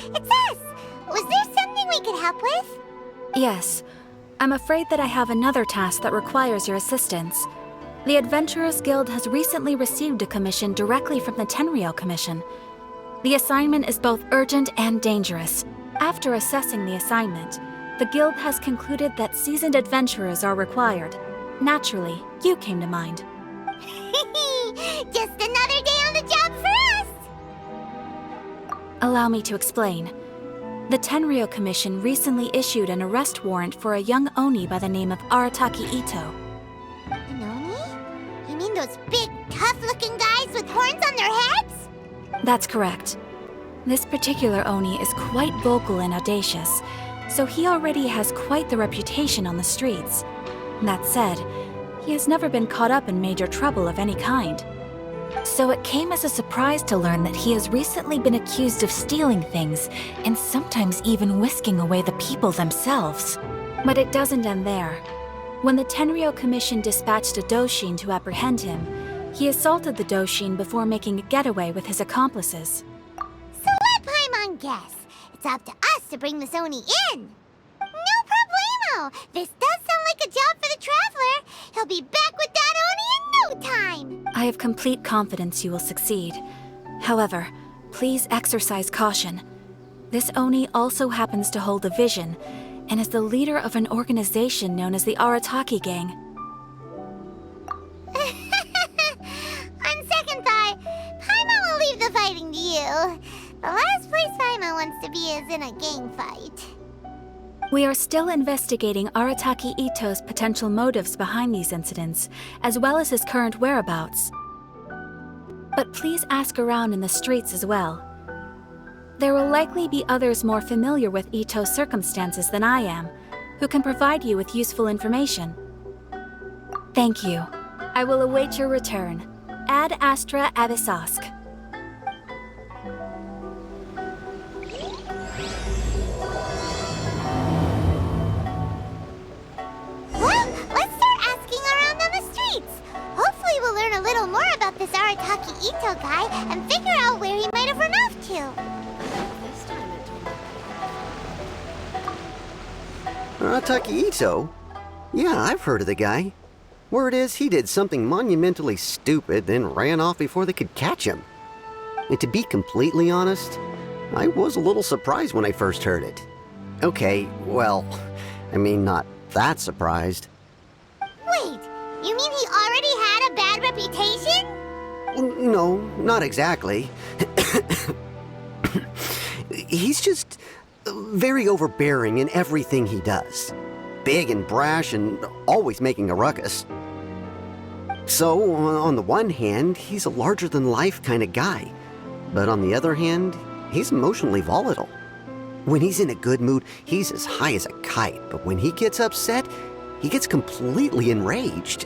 It's us! Was there something we could help with? Yes. I'm afraid that I have another task that requires your assistance. The Adventurers Guild has recently received a commission directly from the Tenryou Commission. The assignment is both urgent and dangerous. After assessing the assignment, the Guild has concluded that seasoned adventurers are required. Naturally, you came to mind. Just another day on the job for us! Allow me to explain. The Tenryou Commission recently issued an arrest warrant for a young Oni by the name of Arataki Ito. An Oni? You mean those big, tough-looking guys with horns on their heads? That's correct. This particular Oni is quite vocal and audacious, so he already has quite the reputation on the streets. That said, he has never been caught up in major trouble of any kind. So it came as a surprise to learn that he has recently been accused of stealing things, and sometimes even whisking away the people themselves. But it doesn't end there. When the Tenryou Commission dispatched a Doshin to apprehend him, he assaulted the Doshin before making a getaway with his accomplices. So let Paimon guess. It's up to us to bring this Oni in. No problemo! This does sound like a job for the Traveler. He'll be back with that Oni in no time. I have complete confidence you will succeed. However, please exercise caution. This Oni also happens to hold a vision, and is the leader of an organization known as the Arataki Gang. On second thought, Paimon will leave the fighting to you. The last place Paimon wants to be is in a gang fight. We are still investigating Arataki Ito's potential motives behind these incidents, as well as his current whereabouts. But please ask around in the streets as well. There will likely be others more familiar with Ito's circumstances than I am, who can provide you with useful information. Thank you. I will await your return. Ad Astra Abyssosque. Well, let's start asking around on the streets. Hopefully we'll learn a little more about this Arataki Ito guy and figure out where he might have run off to. Arataki Ito? Yeah, I've heard of the guy. Word is he did something monumentally stupid, then ran off before they could catch him. And to be completely honest, I was a little surprised when I first heard it. Okay, well, I mean, not that surprised. Wait, you mean he already had a bad reputation? No, not exactly. He's just very overbearing in everything he does. Big and brash and always making a ruckus. So, on the one hand, he's a larger-than-life kind of guy. But on the other hand, he's emotionally volatile. When he's in a good mood, he's as high as a kite. But when he gets upset, he gets completely enraged.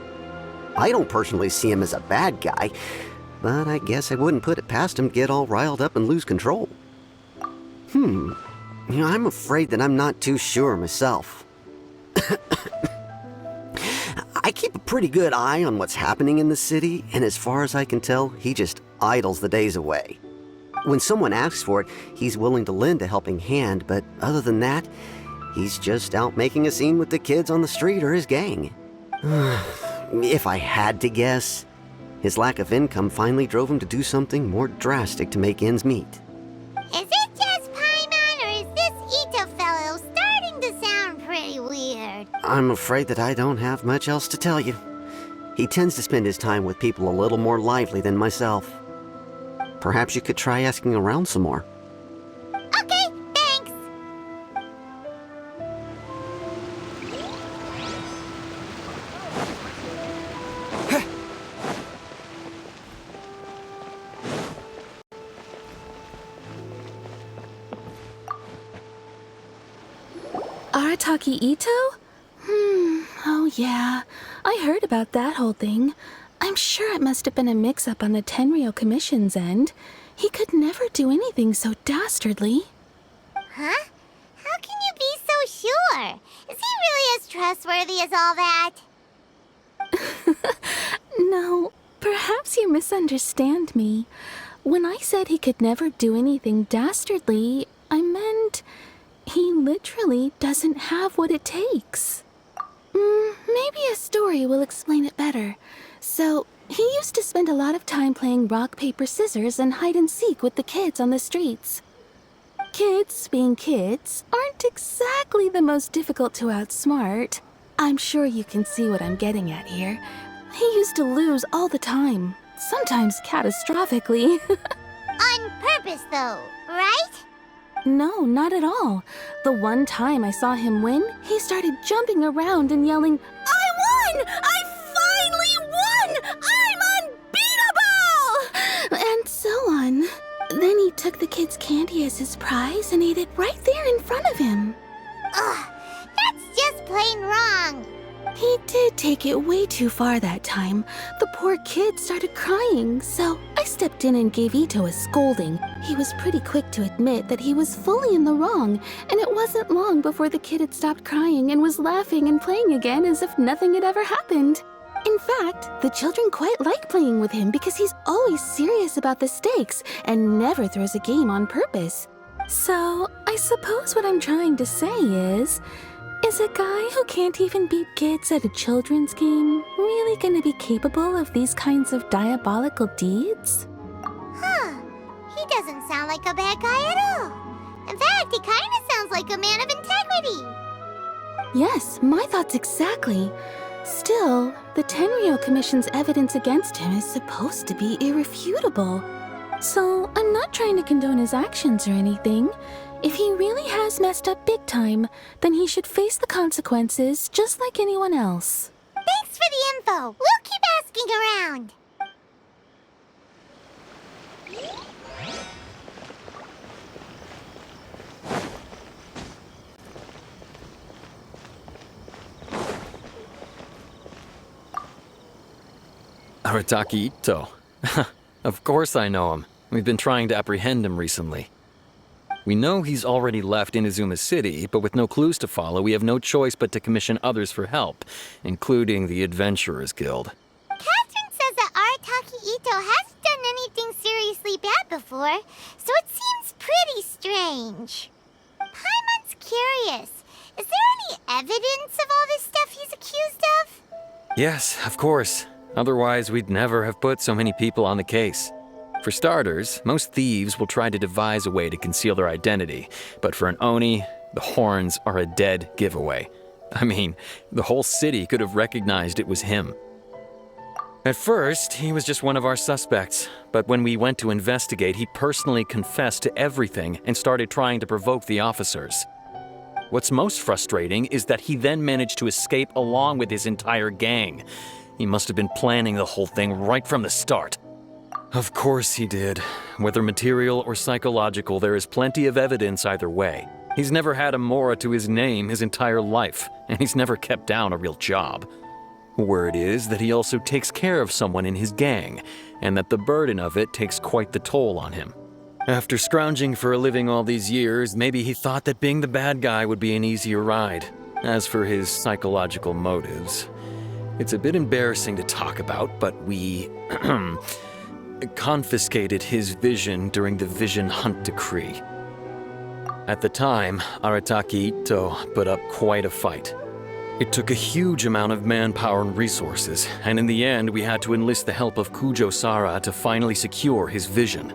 I don't personally see him as a bad guy, but I guess I wouldn't put it past him to get all riled up and lose control. I'm afraid that I'm not too sure myself. I keep a pretty good eye on what's happening in the city, and as far as I can tell, he just idles the days away. When someone asks for it, he's willing to lend a helping hand, but other than that, he's just out making a scene with the kids on the street or his gang. If I had to guess, his lack of income finally drove him to do something more drastic to make ends meet. Is it just Paimon, or is this Ito fellow starting to sound pretty weird? I'm afraid that I don't have much else to tell you. He tends to spend his time with people a little more lively than myself. Perhaps you could try asking around some more. Okay, thanks. Arataki Ito? Oh yeah. I heard about that whole thing. I'm sure it must have been a mix-up on the Tenryou Commission's end. He could never do anything so dastardly. Huh? How can you be so sure? Is he really as trustworthy as all that? No, perhaps you misunderstand me. When I said he could never do anything dastardly, I meant he literally doesn't have what it takes. Maybe a story will explain it better. So, he used to spend a lot of time playing rock, paper, scissors and hide and seek with the kids on the streets. Kids, being kids, aren't exactly the most difficult to outsmart. I'm sure you can see what I'm getting at here. He used to lose all the time, sometimes catastrophically. On purpose, though, right? No, not at all. The one time I saw him win, he started jumping around and yelling, "I won! I finally won! I'm unbeatable!" And so on. Then he took the kid's candy as his prize and ate it right there in front of him. Ugh, that's just plain wrong. He did take it way too far that time. The poor kid started crying, so I stepped in and gave Ito a scolding. He was pretty quick to admit that he was fully in the wrong, and it wasn't long before the kid had stopped crying and was laughing and playing again as if nothing had ever happened. In fact, the children quite like playing with him because he's always serious about the stakes and never throws a game on purpose. So, I suppose what I'm trying to say is a guy who can't even beat kids at a children's game really gonna be capable of these kinds of diabolical deeds? Huh. He doesn't sound like a bad guy at all. In fact, he kind of sounds like a man of integrity. Yes, my thoughts exactly. Still, the Tenryo Commission's evidence against him is supposed to be irrefutable. So, I'm not trying to condone his actions or anything. If he really has messed up big time, then he should face the consequences just like anyone else. Thanks for the info. We'll keep asking around. Arataki Ito. Of course I know him. We've been trying to apprehend him recently. We know he's already left Inazuma City, but with no clues to follow, we have no choice but to commission others for help, including the Adventurers Guild. Catherine says that Arataki Ito hasn't done anything seriously bad before, so it seems pretty strange. Paimon's curious. Is there any evidence of all this stuff he's accused of? Yes, of course. Otherwise, we'd never have put so many people on the case. For starters, most thieves will try to devise a way to conceal their identity, but for an Oni, the horns are a dead giveaway. I mean, the whole city could have recognized it was him. At first, he was just one of our suspects, but when we went to investigate, he personally confessed to everything and started trying to provoke the officers. What's most frustrating is that he then managed to escape along with his entire gang. He must have been planning the whole thing right from the start. Of course he did. Whether material or psychological, there is plenty of evidence either way. He's never had a Mora to his name his entire life, and he's never kept down a real job. Word is that he also takes care of someone in his gang, and that the burden of it takes quite the toll on him. After scrounging for a living all these years, maybe he thought that being the bad guy would be an easier ride. As for his psychological motives, it's a bit embarrassing to talk about, but we confiscated his vision during the Vision Hunt Decree. At the time, Arataki Ito put up quite a fight. It took a huge amount of manpower and resources, and in the end we had to enlist the help of Kujo Sara to finally secure his vision.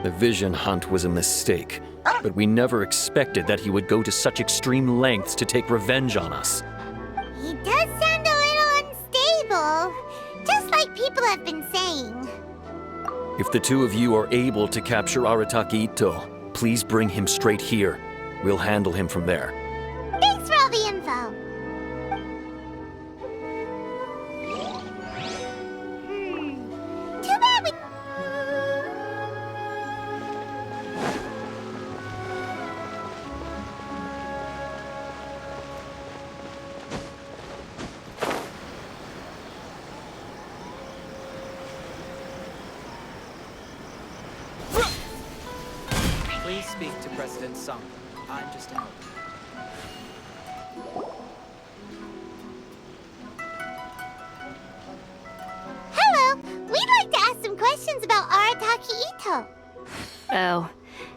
The Vision Hunt was a mistake, but we never expected that he would go to such extreme lengths to take revenge on us. He does sound a little unstable, just like people have been saying. If the two of you are able to capture Arataki Ito, please bring him straight here. We'll handle him from there. Thanks for all the info. Too bad we... Please speak to President Sung. I'm just out. Hello! We'd like to ask some questions about Arataki Ito. Oh,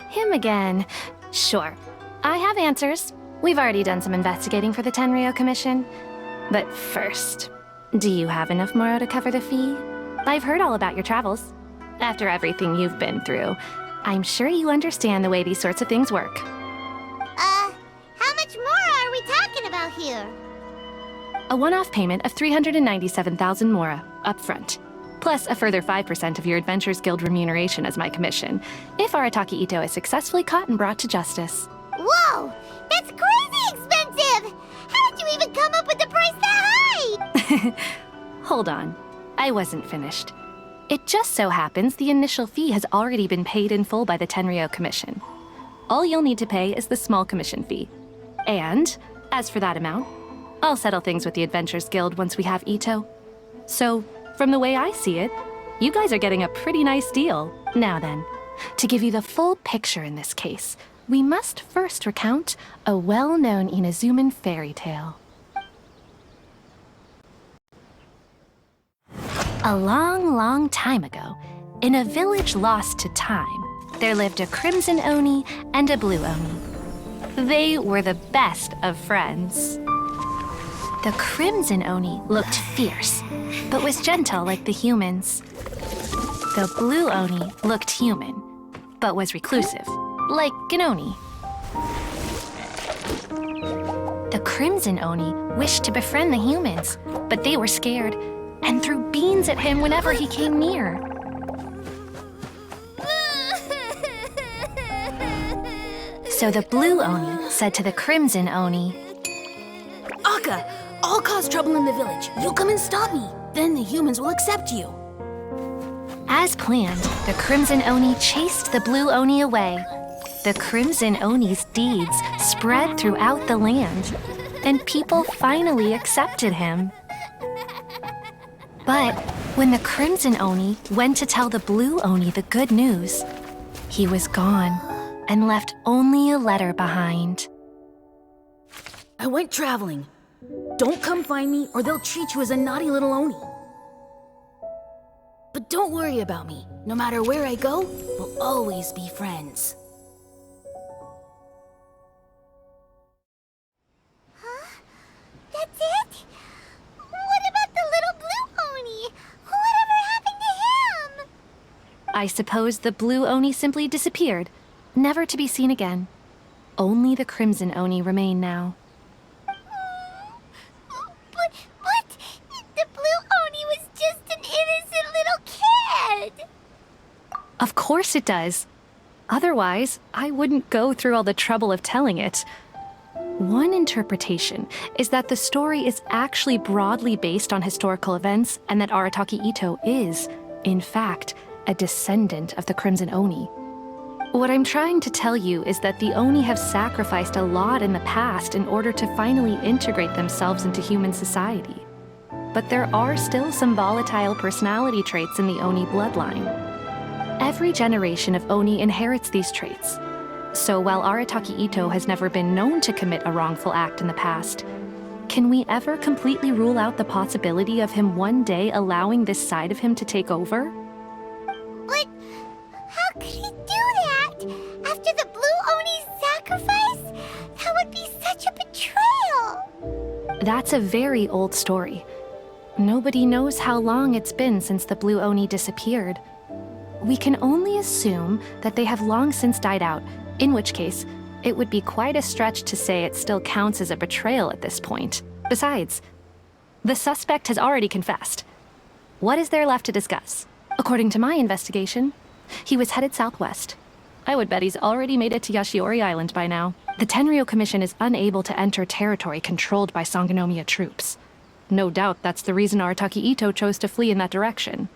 him again. Sure. I have answers. We've already done some investigating for the Tenryo Commission. But first, do you have enough Moro to cover the fee? I've heard all about your travels. After everything you've been through, I'm sure you understand the way these sorts of things work. How much more are we talking about here? A one-off payment of 397,000 Mora, up front. Plus a further 5% of your Adventures Guild remuneration as my commission, if Arataki Ito is successfully caught and brought to justice. Whoa! That's crazy expensive! How did you even come up with the price that high? Hold on. I wasn't finished. It just so happens the initial fee has already been paid in full by the Tenryo Commission. All you'll need to pay is the small commission fee. And, as for that amount, I'll settle things with the Adventures Guild once we have Ito. So, from the way I see it, you guys are getting a pretty nice deal. Now then, to give you the full picture in this case, we must first recount a well-known Inazuman fairy tale. A long, long time ago, in a village lost to time, there lived a crimson Oni and a blue Oni. They were the best of friends. The crimson Oni looked fierce, but was gentle like the humans. The blue Oni looked human, but was reclusive, like an Oni. The crimson Oni wished to befriend the humans, but they were scared and threw beans at him whenever he came near. So the blue Oni said to the crimson Oni, Akka, I'll cause trouble in the village. You come and stop me. Then the humans will accept you. As planned, the crimson Oni chased the blue Oni away. The crimson Oni's deeds spread throughout the land, and people finally accepted him. But when the crimson Oni went to tell the blue Oni the good news, he was gone and left only a letter behind. I went traveling. Don't come find me or they'll treat you as a naughty little Oni. But don't worry about me. No matter where I go, we'll always be friends. That's it? What about the little blue Oni? Whatever happened to him? I suppose the blue Oni simply disappeared, never to be seen again. Only the crimson Oni remain now. But the blue Oni was just an innocent little kid. Of course it does. Otherwise, I wouldn't go through all the trouble of telling it. One interpretation is that the story is actually broadly based on historical events and that Arataki Ito is, in fact, a descendant of the Crimson Oni. What I'm trying to tell you is that the Oni have sacrificed a lot in the past in order to finally integrate themselves into human society. But there are still some volatile personality traits in the Oni bloodline. Every generation of Oni inherits these traits. So while Arataki Ito has never been known to commit a wrongful act in the past, can we ever completely rule out the possibility of him one day allowing this side of him to take over? But how could he do that? After the blue Oni's sacrifice? That would be such a betrayal. That's a very old story. Nobody knows how long it's been since the blue Oni disappeared. We can only assume that they have long since died out, in which case, it would be quite a stretch to say it still counts as a betrayal at this point. Besides, the suspect has already confessed. What is there left to discuss? According to my investigation, he was headed southwest. I would bet he's already made it to Yashiori Island by now. The Tenryo Commission is unable to enter territory controlled by Sangonomiya troops. No doubt that's the reason Arataki Ito chose to flee in that direction.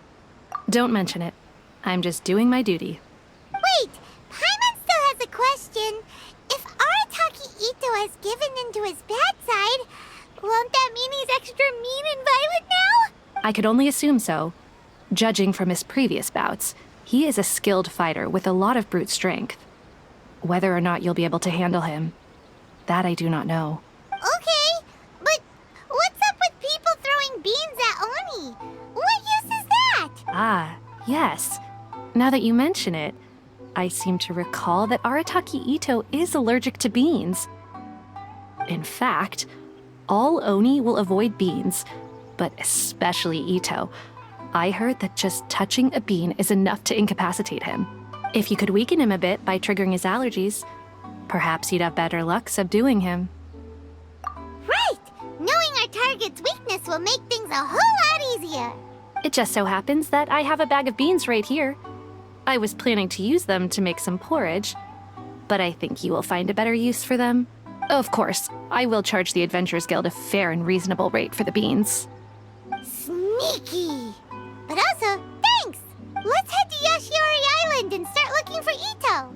Don't mention it. I'm just doing my duty. Wait, Paimon still has a question. If Arataki Ito has given in to his bad side, won't that mean he's extra mean and violent now? I could only assume so. Judging from his previous bouts, he is a skilled fighter with a lot of brute strength. Whether or not you'll be able to handle him, that I do not know. Okay, but what's up with people throwing beans at Oni? What use is that? Ah, yes. Now that you mention it, I seem to recall that Arataki Ito is allergic to beans. In fact, all Oni will avoid beans, but especially Ito. I heard that just touching a bean is enough to incapacitate him. If you could weaken him a bit by triggering his allergies, perhaps you'd have better luck subduing him. Right! Knowing our target's weakness will make things a whole lot easier. It just so happens that I have a bag of beans right here. I was planning to use them to make some porridge, but I think you will find a better use for them. Of course, I will charge the Adventurers Guild a fair and reasonable rate for the beans. Sneaky! But also, thanks! Let's head to Yashiori Island and start looking for Ito.